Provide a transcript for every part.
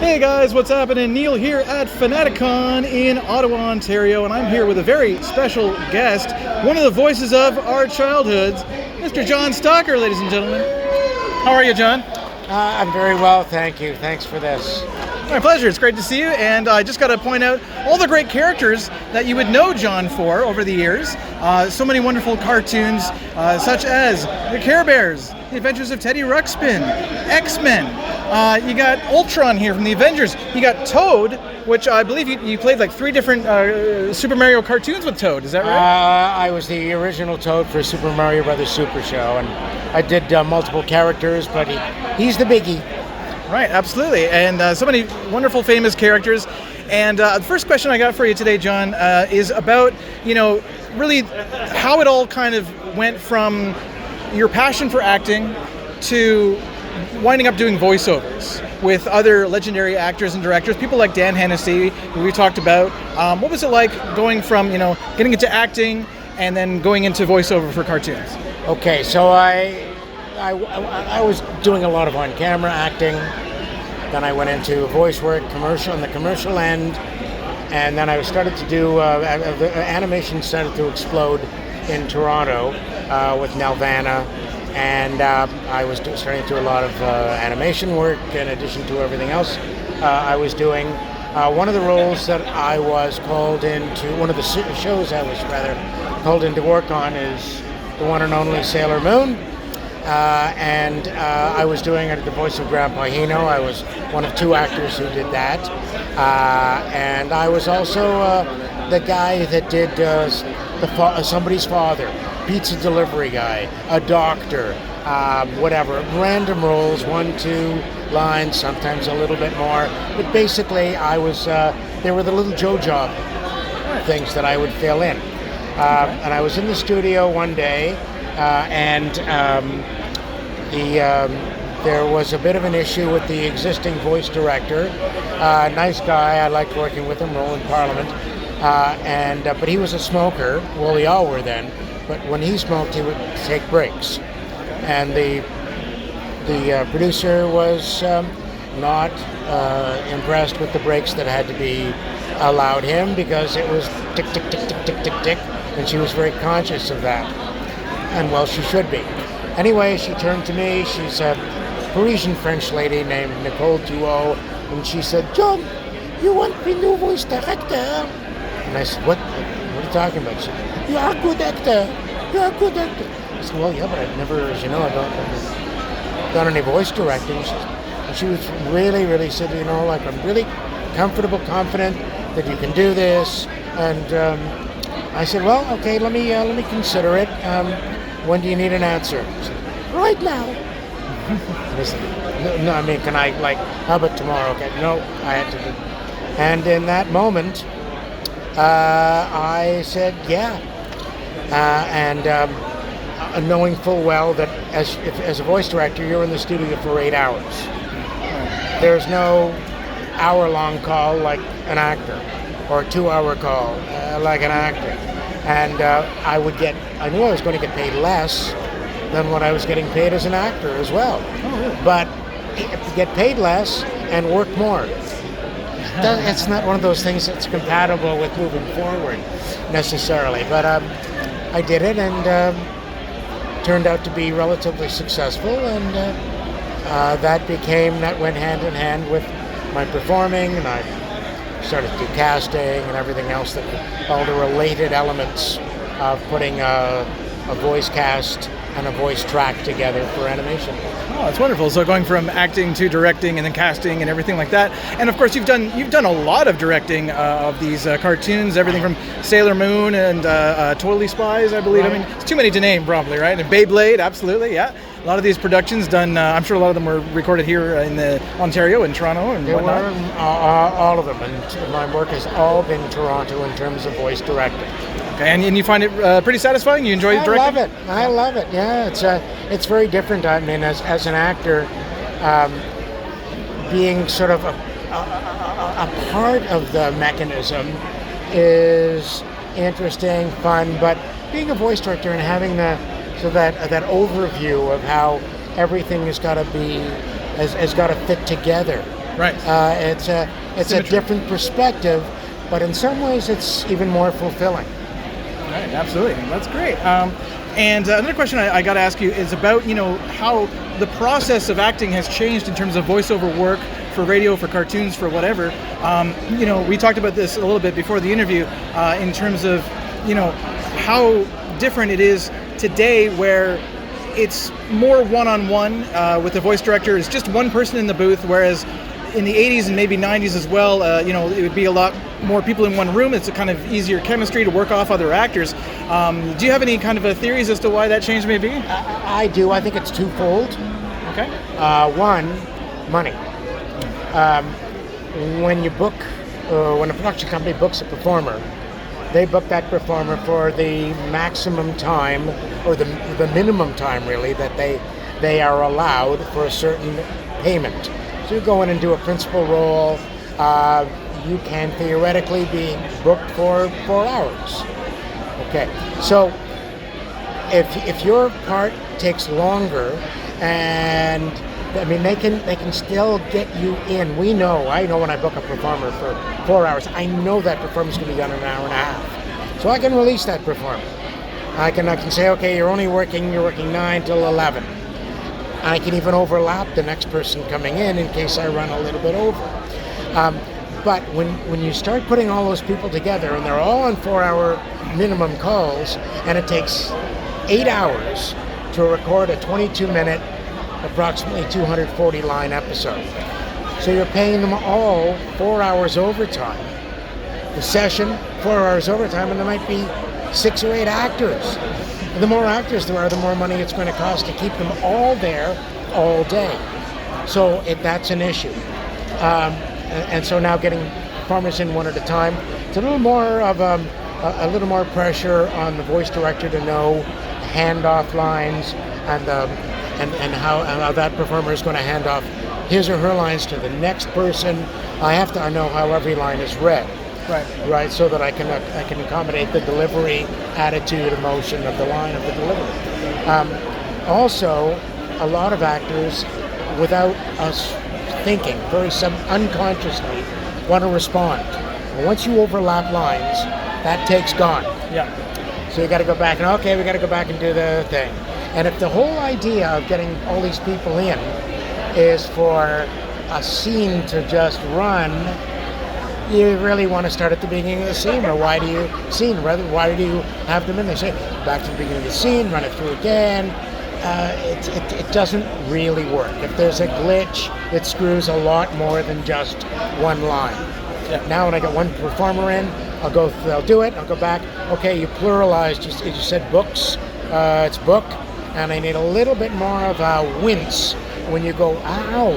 Hey guys, what's happening? Neil here at Fanaticon in Ottawa, Ontario, and I'm here with a very special guest, one of the voices of our childhoods, Mr. John Stalker, ladies and gentlemen. How are you, John? I'm very well, thank you. Thanks for this. My pleasure. It's great to see you, and I just got to point out all the great characters that you would know John for over the years. So many wonderful cartoons, such as the Care Bears, The Adventures of Teddy Ruxpin, X-Men. You got Ultron here from the Avengers. You got Toad, which I believe you played like 3 different Super Mario cartoons with Toad. Is that right? I was the original Toad for Super Mario Brothers Super Show, and I did multiple characters, but he's the biggie. Right, absolutely. And so many wonderful, famous characters. And the first question I got for you today, John, is about, really how it all kind of went from your passion for acting to winding up doing voiceovers with other legendary actors and directors, people like Dan Hennessy, who we talked about. What was it like going from, getting into acting and then going into voiceover for cartoons? Okay, so I was doing a lot of on-camera acting. Then I went into voice work, on the commercial end, and then I started to do the animation started to explode in Toronto with Nelvana, and I was starting to do a lot of animation work in addition to everything else I was doing. One of the roles that I was called into, one of the shows I was rather called in to work on is the one and only Sailor Moon. And I was doing the voice of Grandpa Hino. I was one of 2 actors who did that. And I was also the guy that did somebody's father, pizza delivery guy, a doctor, whatever. Random roles, 1, 2 lines, sometimes a little bit more. But basically, I was, they were the little Joe job things that I would fill in. And I was in the studio one day, there was a bit of an issue with the existing voice director. Nice guy, I liked working with him, role in Parliament. But he was a smoker. Well, we all were then. But when he smoked, he would take breaks. And the producer was not impressed with the breaks that had to be allowed him, because it was tick, tick, tick, tick, tick, tick, tick. And she was very conscious of that. And well, she should be. Anyway, she turned to me. She's a Parisian French lady named Nicole Duo, and she said, "John, you want to be new voice director?" And I said, What are you talking about? She said, "You are a good actor. You are a good actor." I said, "Well, yeah, but I've never, as you know, I've never done any voice directing." And she was really, really said, I'm really comfortable, confident that you can do this. And I said, "Well, okay, let me consider it. When do you need an answer?" She said, "Right now." I said, "No, I mean, can I, how about tomorrow?" Okay, no, I had to do. And in that moment, I said, yeah. Knowing full well that as a voice director, you're in the studio for 8 hours. There's no hour-long call like an actor, or a 2-hour call like an actor. And I knew I was going to get paid less than what I was getting paid as an actor as well. Oh, really? But get paid less and work more. It's not one of those things that's compatible with moving forward necessarily. But I did it, and turned out to be relatively successful. And that went hand in hand with my performing, and I started to do casting and everything else, all the related elements of putting a voice cast and a voice track together for animation. Oh, that's wonderful. So going from acting to directing and then casting and everything like that. And of course, you've done a lot of directing of these cartoons, everything from Sailor Moon and Totally Spies, I believe. Right. I mean, it's too many to name, probably, right? And Beyblade, absolutely, yeah. A lot of these productions done, I'm sure a lot of them were recorded here in Ontario and Toronto and whatnot. Were all of them, and my work has all been Toronto in terms of voice directing. Okay, and you find it pretty satisfying? You enjoy directing? I love it. Yeah, it's very different. I mean, as an actor, being sort of a part of the mechanism is interesting, fun, but being a voice director and having that overview of how everything has got to fit together Right. It's a different perspective, but in some ways it's even more fulfilling. Right, absolutely. That's great. And another question I got to ask you is about, how the process of acting has changed in terms of voiceover work for radio, for cartoons, for whatever. We talked about this a little bit before the interview in terms of, how different it is today where it's more one-on-one with the voice director. It's just one person in the booth, whereas in the 80s and maybe 90s as well, it would be a lot more people in one room. It's a kind of easier chemistry to work off other actors. Do you have any kind of theories as to why that change may be? I do. I think it's twofold. Okay. One, money. When you book, when a production company books a performer, they book that performer for the maximum time, or the minimum time really, that they are allowed for a certain payment. So you go in and do a principal role, you can theoretically be booked for 4 hours. Okay, so if your part takes longer, and I mean they can still get you in. I know when I book a performer for 4 hours, I know that performance is going to be done in an hour and a half. So I can release that performer. I can say, okay, you're working 9 till 11. I can even overlap the next person coming in case I run a little bit over. But when you start putting all those people together and they're all on 4-hour minimum calls, and it takes 8 hours to record a 22-minute, approximately 240-line episode. So you're paying them all 4 hours overtime. The session, 4 hours overtime, and there might be 6 or 8 actors. The more actors there are, the more money it's going to cost to keep them all there all day. So that's an issue. And so now getting performers in one at a time, it's a little more of a little more pressure on the voice director to know handoff lines and how that performer is going to hand off his or her lines to the next person. I know how every line is read. Right, so that I can accommodate the delivery, attitude, emotion of the line of the delivery. Also, a lot of actors, without us thinking, unconsciously, want to respond. And once you overlap lines, that take's gone. Yeah. So you got to go back and we got to go back and do the thing. And if the whole idea of getting all these people in is for a scene to just run, you really want to start at the beginning of the scene, or why do you have them in there? Say, back to the beginning of the scene, run it through again. It doesn't really work. If there's a glitch, it screws a lot more than just one line. Yeah. Now when I get one performer in, they'll do it, I'll go back, okay, you pluralized, you said books, it's book, and I need a little bit more of a wince when you go, ow,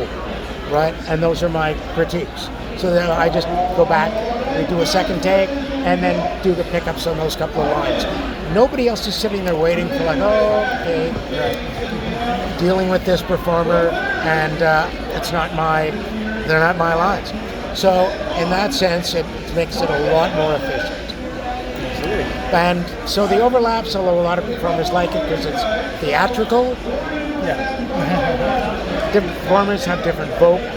right? And those are my critiques. So then I just go back, we do a second take, and then do the pickups on those couple of lines. Nobody else is sitting there waiting for okay, dealing with this performer, and they're not my lines. So in that sense, it makes it a lot more efficient. And so the overlaps, although a lot of performers like it because it's theatrical, different performers have different vocal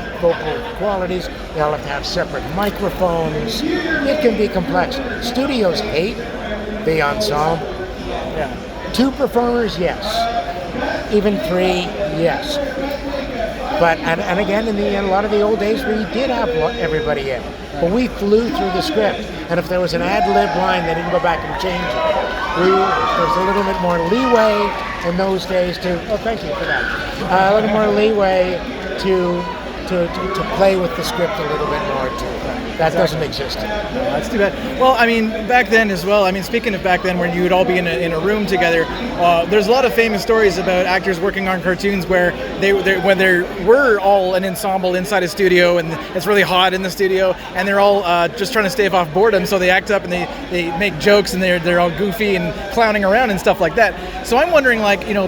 qualities. They all have to have separate microphones. It can be complex. Studios hate the ensemble. Yeah. 2 performers, yes. Even 3, yes. But and again, in a lot of the old days, we did have everybody in, but we flew through the script. And if there was an ad-lib line, they didn't go back and change it. There's a little bit more leeway in those days thank you for that. A little more leeway to play with the script a little bit more too. That doesn't exist. No, that's too bad. Well, I mean, back then as well. I mean, speaking of back then, when you would all be in a room together, there's a lot of famous stories about actors working on cartoons where when there were all an ensemble inside a studio, and it's really hot in the studio, and they're all just trying to stave off boredom, so they act up and they make jokes, and they're all goofy and clowning around and stuff like that. So I'm wondering,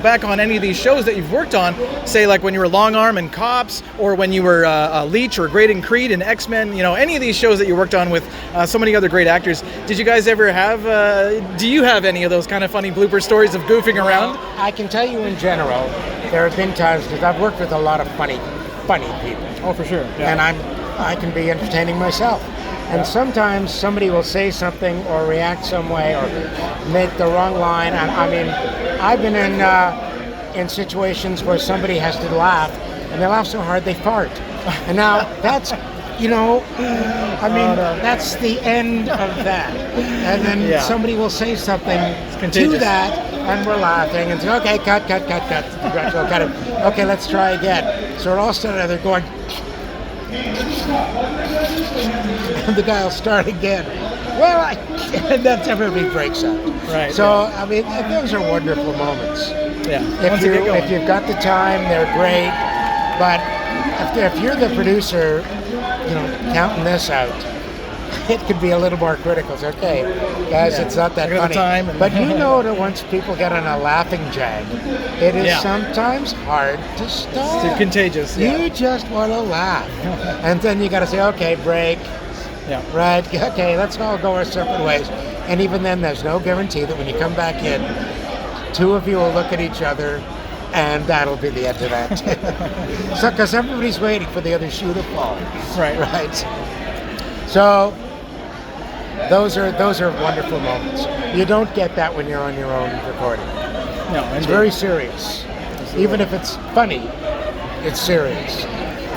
back on any of these shows that you've worked on, say like when you were Longarm and Cops, or when you were Leech or Great and Creed and X-Men, any of these shows that you worked on with so many other great actors. Did you guys ever have, do you have any of those kind of funny blooper stories of goofing around? I can tell you in general, there have been times, because I've worked with a lot of funny people. Oh, for sure. Yeah. And I can be entertaining myself. And sometimes somebody will say something or react some way or make the wrong line. And I mean, I've been in situations where somebody has to laugh, and they laugh so hard they fart. And now that's, that's the end of that. And then somebody will say something to that, and we're laughing and say, okay, cut. The director will cut it. Okay, let's try again. So we're all standing there going, and the guy will start again. Well, and that's everybody breaks up. Right. So, I mean, those are wonderful moments. Yeah. If you've got the time, they're great. But if you're the producer, counting this out, it could be a little more critical. It's okay, guys, it's not that funny. But that once people get on a laughing jag, it is sometimes hard to stop. It's contagious. You just want to laugh. And then you got to say, okay, break. Yeah. Right, okay, let's all go our separate ways. And even then, there's no guarantee that when you come back in, two of you will look at each other, and that'll be the end of that. So, because everybody's waiting for the other shoe to fall. Right. So, those are wonderful moments. You don't get that when you're on your own recording. No, it's very serious. Even if it's funny, it's serious.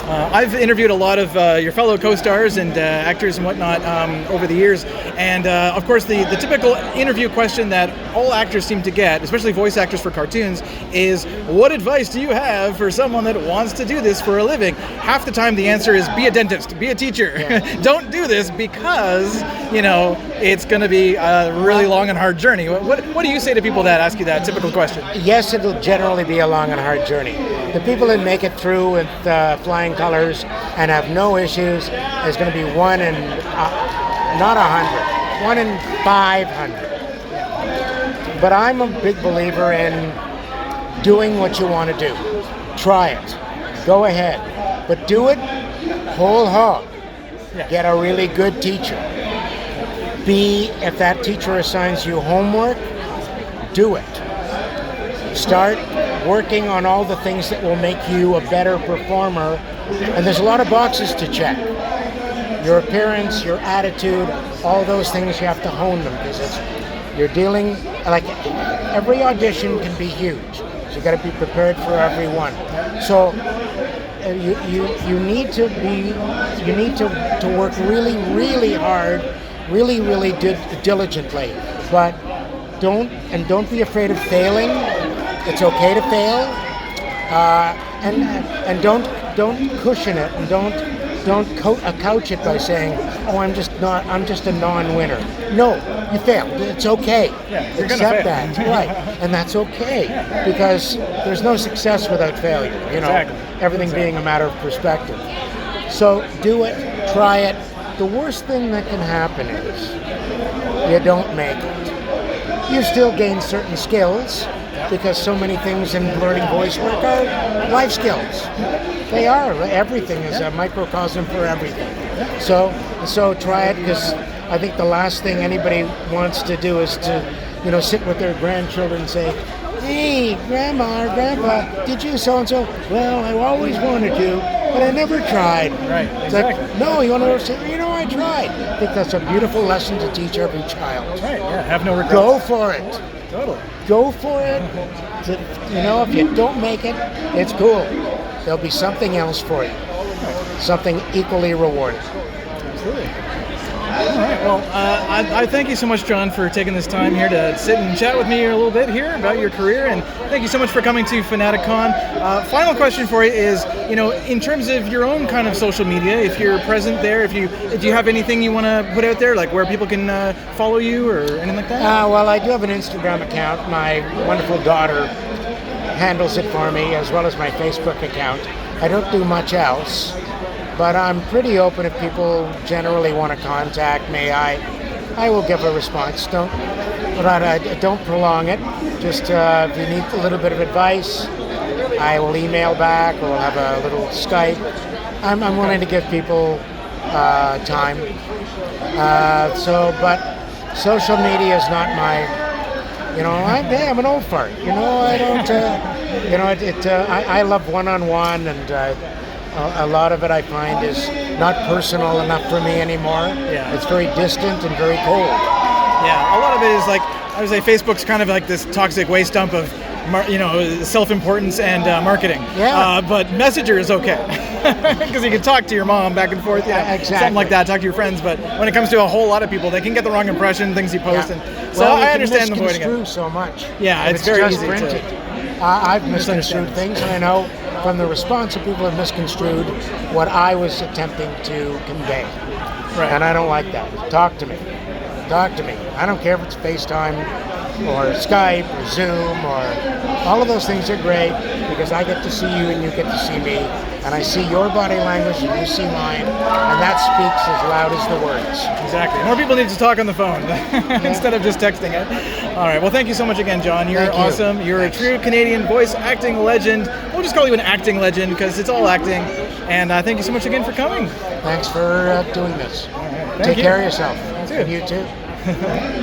I've interviewed a lot of your fellow co-stars and actors and whatnot over the years, and of course the typical interview question that all actors seem to get, especially voice actors for cartoons, is what advice do you have for someone that wants to do this for a living? Half the time the answer is be a dentist, be a teacher. Yeah. Don't do this because it's going to be a really long and hard journey. What do you say to people that ask you that typical question? Yes, it'll generally be a long and hard journey. The people that make it through with flying colors and have no issues is going to be one in not 100, 1 in 500. But I'm a big believer in doing what you want to do. Try it. Go ahead. But do it whole hog. Yeah. Get a really good teacher. If that teacher assigns you homework, do it. Start working on all the things that will make you a better performer. And there's a lot of boxes to check. Your appearance, your attitude, all those things you have to hone them because you're dealing, like every audition can be huge. So you got to be prepared for every one. So you need to work really, really hard, really, really diligently. But don't be afraid of failing. It's okay to fail, and don't cushion it, and don't couch it by saying, "Oh, I'm just a non-winner." No, you failed. It's okay. Yeah, you're Accept gonna fail. that, right? And that's okay because there's no success without failure. Exactly. Everything being a matter of perspective. So do it, try it. The worst thing that can happen is you don't make it. You still gain certain skills. Because so many things in learning voice work are life skills. They are. Everything is a microcosm for everything. So try it because I think the last thing anybody wants to do is to, sit with their grandchildren and say, "Hey, Grandma or Grandpa, did you so-and-so?" "Well, I always wanted to, but I never tried." Right, It's exactly. like, no, you want to say, I tried. I think that's a beautiful lesson to teach every child. Right, yeah, have no regrets. Go for it. Totally. Go for it. If you don't make it, it's cool. There'll be something else for you. Something equally rewarding. Absolutely. All right. Well, I thank you so much, John, for taking this time here to sit and chat with me a little bit here about your career, and thank you so much for coming to Fanaticon. Final question for you is, in terms of your own kind of social media, if you're present there, do you have anything you want to put out there, like where people can follow you or anything like that? Well, I do have an Instagram account. My wonderful daughter handles it for me, as well as my Facebook account. I don't do much else. But I'm pretty open if people generally want to contact me. I will give a response. Don't prolong it. Just if you need a little bit of advice, I will email back or we'll have a little Skype. I'm willing to give people time. But social media is not my. I'm an old fart. I don't. I love one-on-one and. A lot of it I find is not personal enough for me anymore. Yeah. It's very distant and very cold. Yeah, a lot of it is like, I would say Facebook's kind of like this toxic waste dump of, self-importance and marketing. Yeah. But Messenger is okay. Because you can talk to your mom back and forth, Exactly. something like that, talk to your friends. But when it comes to a whole lot of people, they can get the wrong impression, things you post. Yeah. And so Well, I understand them avoiding it. so much. Yeah, If it's very just easy printed. to I've misconstrued misunderstand. things, and I know from the response that people have misconstrued what I was attempting to convey. Right. And I don't like that. Talk to me. Talk to me. I don't care if it's FaceTime or Skype or Zoom or all of those things are great because I get to see you and you get to see me, and I see your body language and you see mine, and that speaks as loud as the words. Exactly. More people need to talk on the phone instead of just texting it. All right. Well, thank you so much again, John. You're Thank you. awesome. You're Thanks. a true Canadian voice acting legend. We'll just call you an acting legend because it's all acting. And thank you so much again for coming. Thanks for doing this. Thank Take you. care of yourself. You too. And you too.